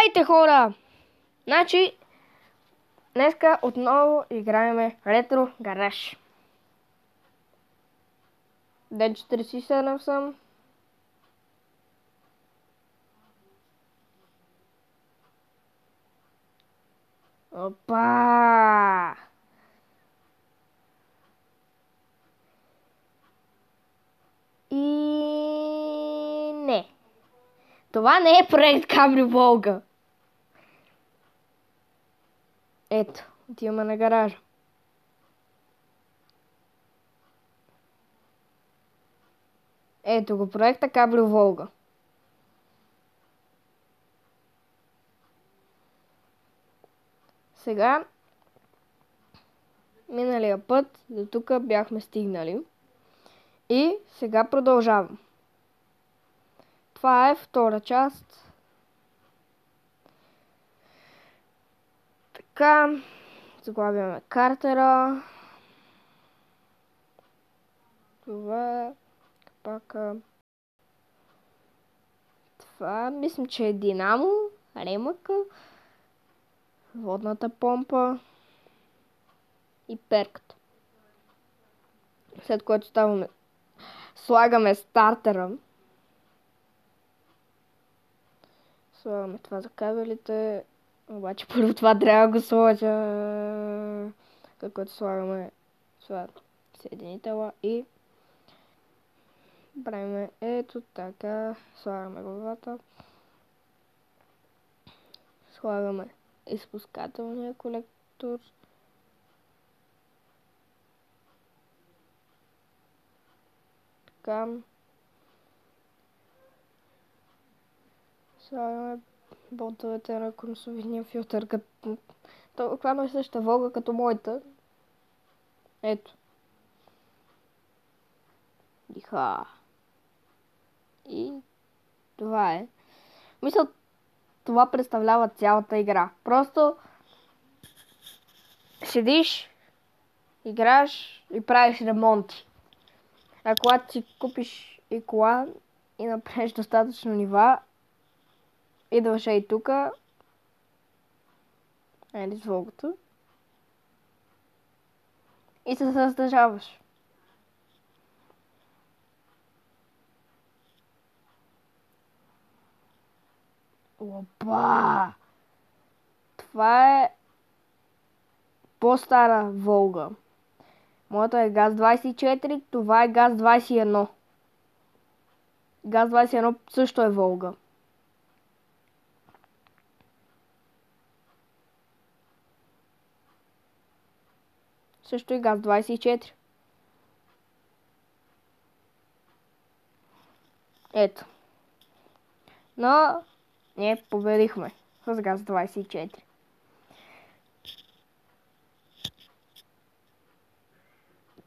Здравейте, хора! Значи, днеска отново играеме Ретро Гараж. Ден 47 съм. Опа! И не. Това не е проект Кабрио Волга. Ето, отиваме на гаража. Ето го проекта Кабрио Волга. Сега, миналия път, до тук бяхме стигнали. И сега продължавам. Това е втора част. Така, заглавяме картера. Това е капака. Това мислим, че е динамо, ремъка, водната помпа и перката. След което слагаме стартера. Слагаме това за кабелите. Обаче първо това трябва да го сложа. След което слагаме съединителя и правим ето така. Слагаме главата. Слагаме изпускателния колектор. Така. Слагаме болтовете на конусовидния филтър. Това е същата Волга като моята. Ето. Диха. И това е. Мисля, това представлява цялата игра. Просто седиш, играш и правиш ремонти. А когато си купиш и кола и направиш достатъчно нива, идваш и тука. Айде с Волгата. И се състъжаваш. Опа! Това е по-стара Волга. Моята е ГАЗ 24, това е ГАЗ 21. ГАЗ 21 също е Волга. Също и ГАЗ 24. Ето. Но ние победихме с ГАЗ 24.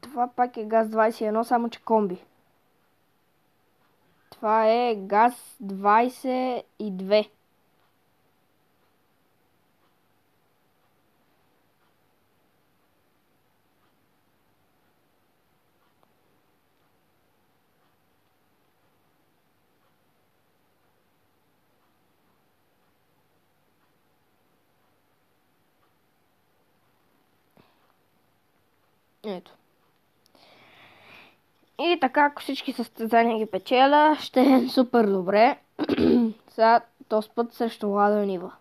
Това пак е ГАЗ 21, само че комби. Това е ГАЗ 22. Ето. И така, ако всички състезания ги печеля, ще е супер добре. Сега този път срещу Ладо Нива.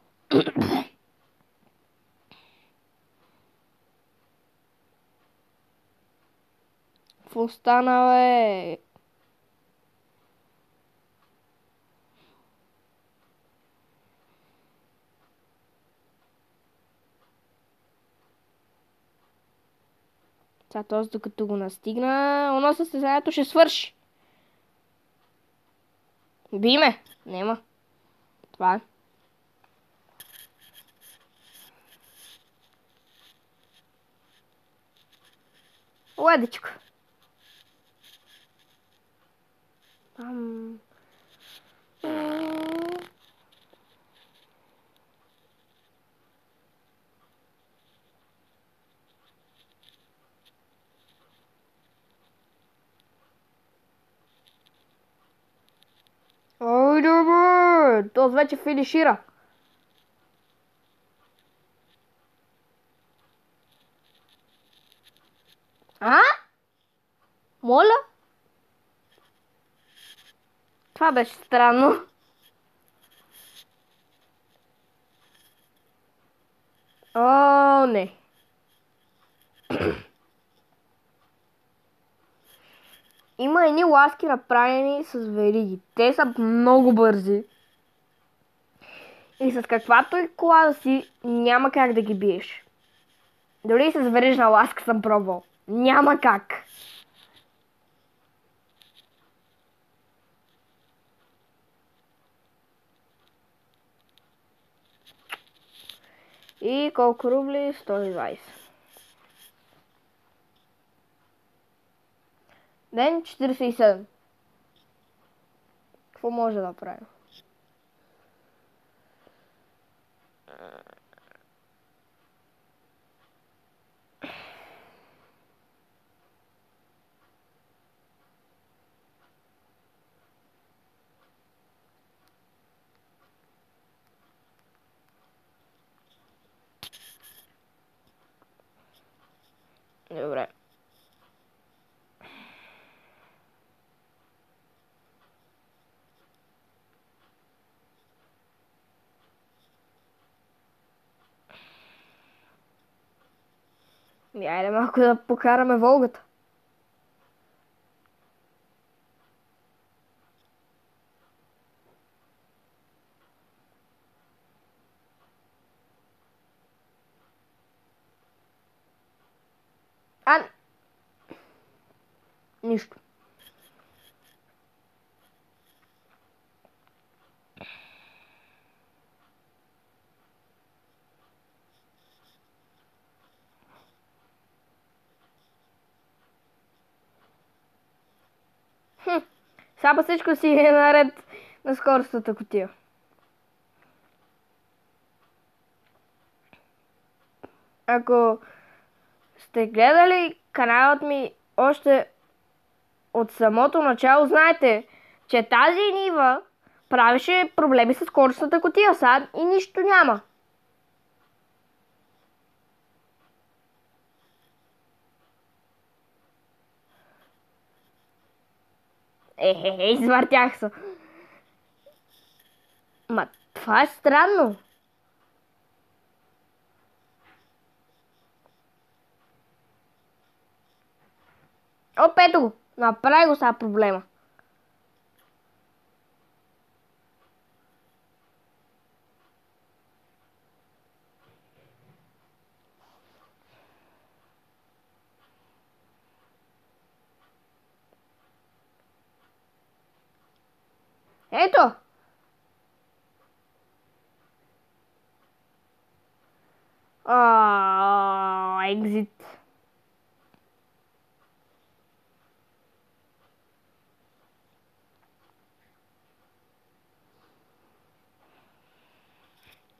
В останал е... Сега този докато го настигна, оно състезанието ще свърши. Би ме. Нема. Това е. Ладичко. Ойде бе! Този вече финишира. А? Моля? Това беше странно. О, не. Има едни ласки направени с вериги. Те са много бързи. И с каквато и кола да си, няма как да ги биеш. Дори и с верижна ласка съм пробвал. Няма как. И колко рубли? 120. Ден 47. Какво може да направим? Добре. Айде малко да покараме Волгата. А... Нищо. Сега всичко си е наред на скоростната кутия. Ако сте гледали каналът ми още от самото начало, знаете, че тази нива правеше проблеми с скоростната кутия сега и нищо няма. Извъртях се. Ма, това е странно. Ето го. Направи го сега проблема. Ето. Екзит.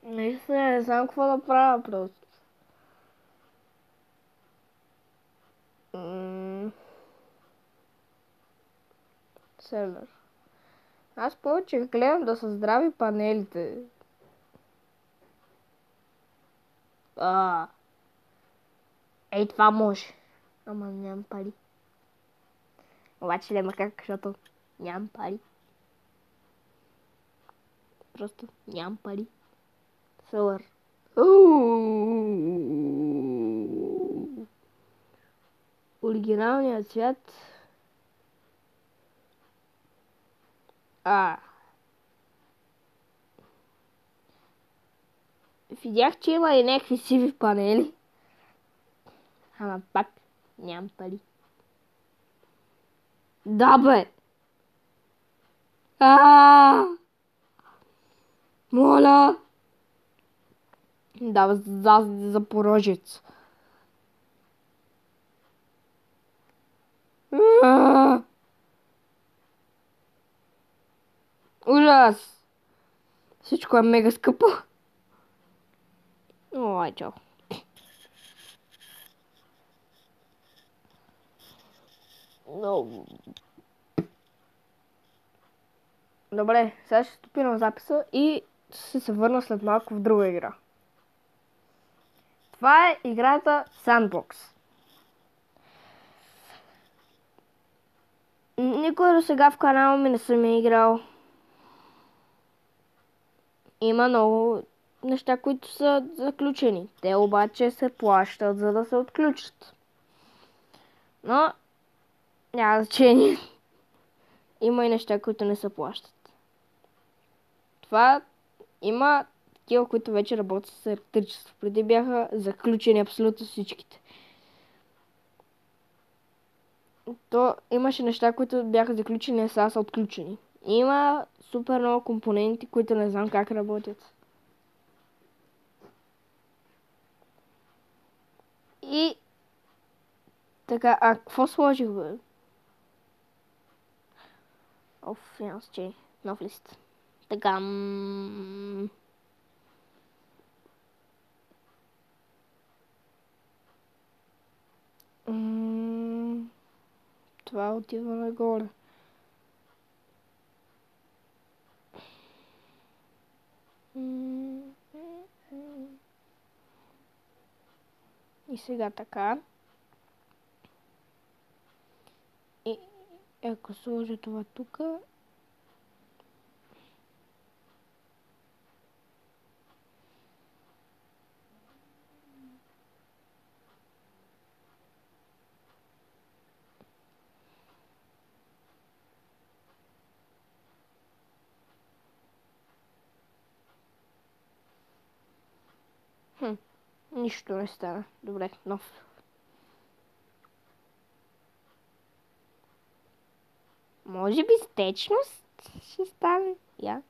Наистина не знам какво да правя просто. Сервер. Аз повече гледам да са здрави панелите. Ей, това може. Ама нямам пари. Обаче няма как, защото нямам пари. Просто нямам пари. Сълър. Оригиналният цвят. Видях, че има и някакви сиви панели. Ама пак нямам пари. Да, бе! Моля! Да, за порожец. Ужас! Всичко е мега скъпо. Ой, чао. Добре, сега ще стопирам записа и ще се върна след малко в друга игра. Това е играта Sandbox. Никой до сега в канала ми не съм играл. Има много неща, които са заключени. Те обаче се плащат, за да се отключат. Но няма значение. Има и неща, които не се плащат. Това има такива, които вече работят с електричество. Преди бяха заключени абсолютно всичките. То имаше неща, които бяха заключени, а сега са отключени. Има супер много компоненти, които не знам как работят. И така, а какво сложих, бе? Оф, няма че нов лист. Така, това отива нагоре. И сега така. И ако сложа това тук. Нищо не стана. Добре, нов. Може би с течност ще стане. Я.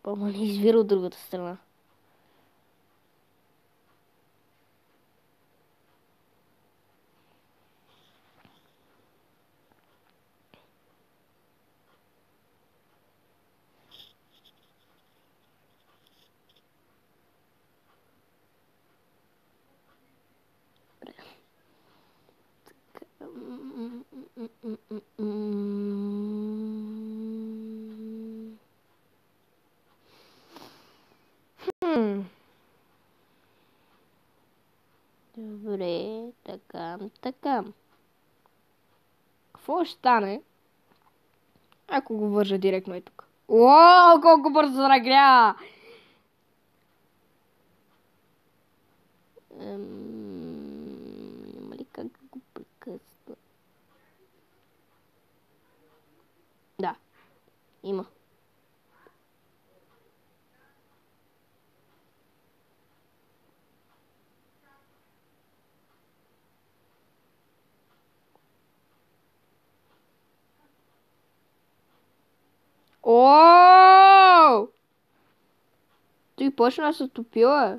Ама не извира от другата страна. Добре, така. Какво ще стане, ако го вържа директно и тук? Уау, колко бързо нагря! Няма ли как да го прекъсна? Да, има. Ооо! Той почна да се топила.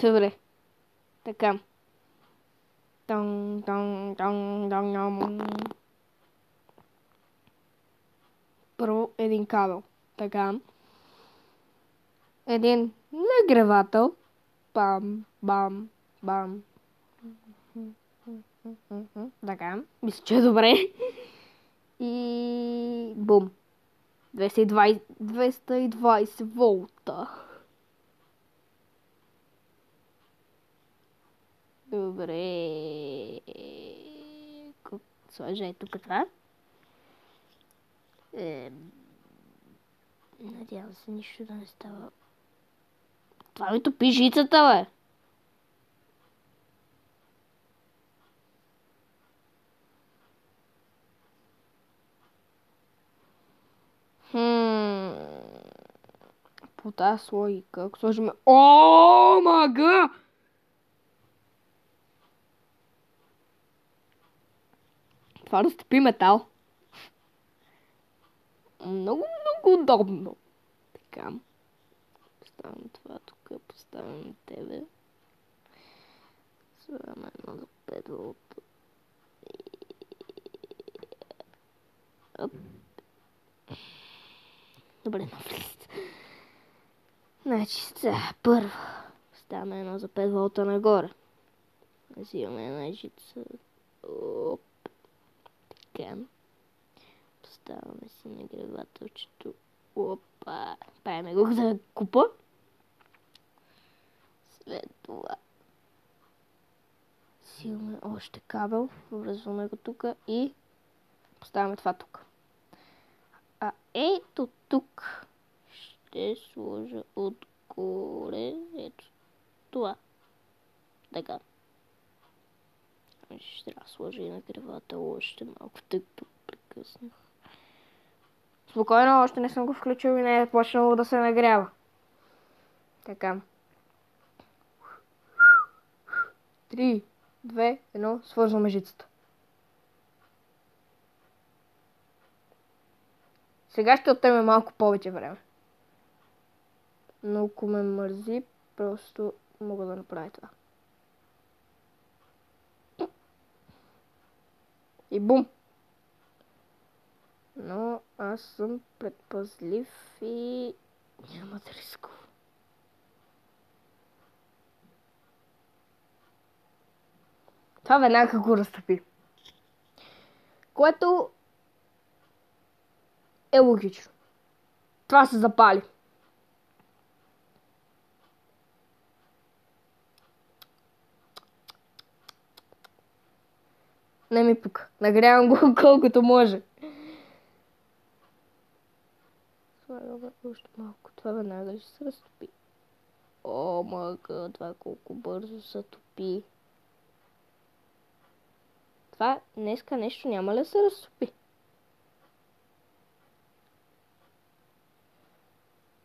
Добре. Така. Първо един кабел. Така. Един нагревател. Бам, бам, бам. Така. Мисля, че е добре. И бум. 220 волта. Добре. Сложа тук това. Надявам се нищо да не става. Това ми топи жицата, бе. По тази логика, ако сложим... О, мага! Това да стопи метал. Много, много удобно. Така. Поставям това тук, поставям тебе. Слагаме едно за 5 волта. Оп. Добре, нов лист. Значи, първо. Ставаме едно за 5 волта нагоре. Взимаме една жица. Оп. Така. Поставяме си нагревателчето. Опа. Това правим го за купа. След това силаме още кабел, връзваме го тук и поставяме това тук. А ето тук ще сложа отгоре ето това. Така. Ще трябва да сложа и нагревател още малко, тъй като прекъснах. Спокойно, още не съм го включил и не е почнало да се нагрява. Така. 3, 2, 1, свързваме жицата. Сега ще отнеме малко повече време. Но ако ме мързи, просто мога да направя това. И бум! Но аз съм предпазлив и няма да рискувам. Това веднага го разтопи. Което е логично. Това се запали. Не ми пука. Нагрявам го колкото може. Слагаме още малко. Това веднага ли ще се разтопи? О, мага, това колко бързо се топи. Това днеска нещо няма ли да се разтопи?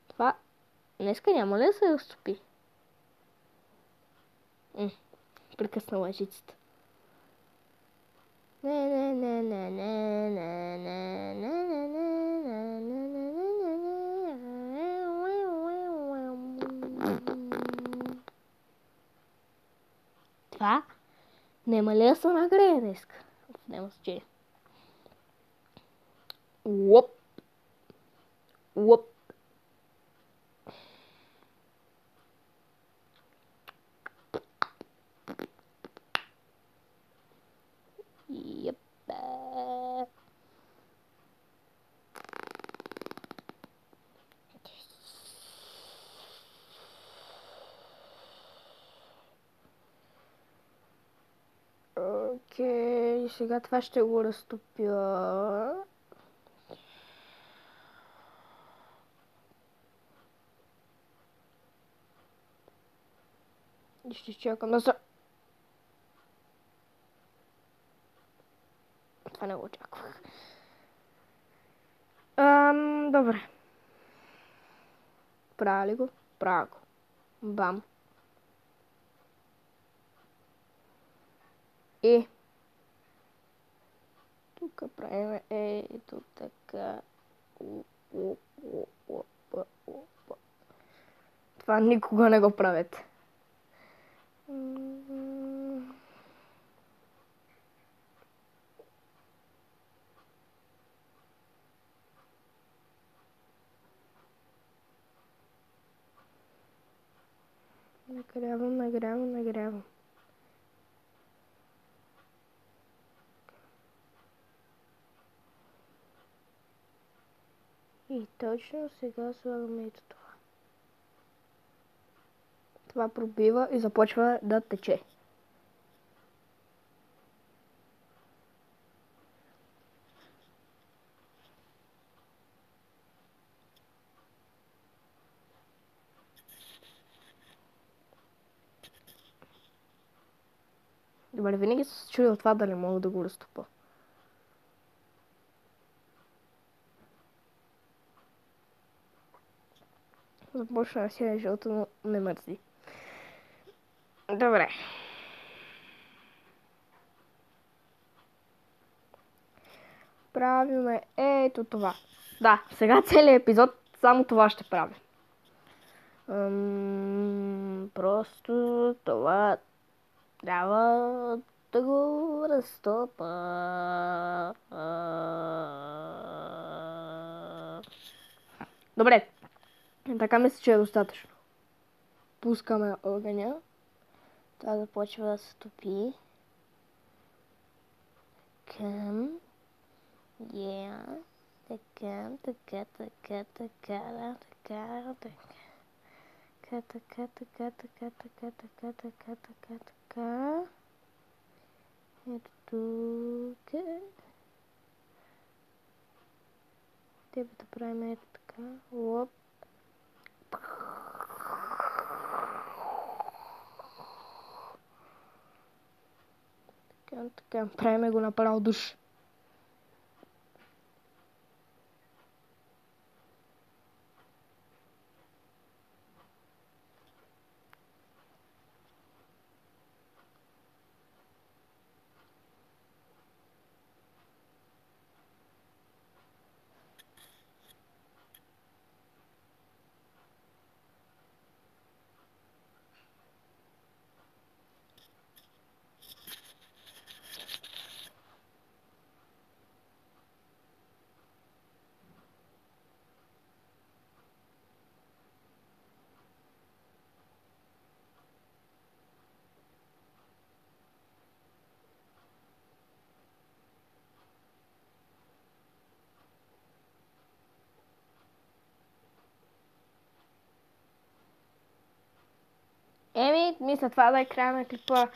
Това днеска няма ли да се разтопи? Прекъснала жицата. Това няма ли да се нагрее днеска? Няма значение. Уоп. Уоп. Yep. Окей, сега това ще го разтопя. И ще чакам да се... Това не го очаквах. Добре. Правя ли го? Правя го. Бам. И тук правим ето така. Това никога не го правете. Нагрявам. И точно сега слагаме ето това. Това пробива и започва да тече. Добре, винаги се чудя това да не мога да го разтопа. Започна да си жълто, но не мързи. Добре. Правиме ето това. Да, сега целият епизод само това ще правим. Просто това трябва да го разтопа. Добре. Така мисля, че е достатъчно. Пускаме огъня. Това започва да се топи. Към. Така, така, така, така, така, така. Така, така, така, така, така, така, така, така, така. Ето тук. Тебе да правим ето така. Лоп. Така, така. Правим го направо душ. Мисля това да е края на клипа.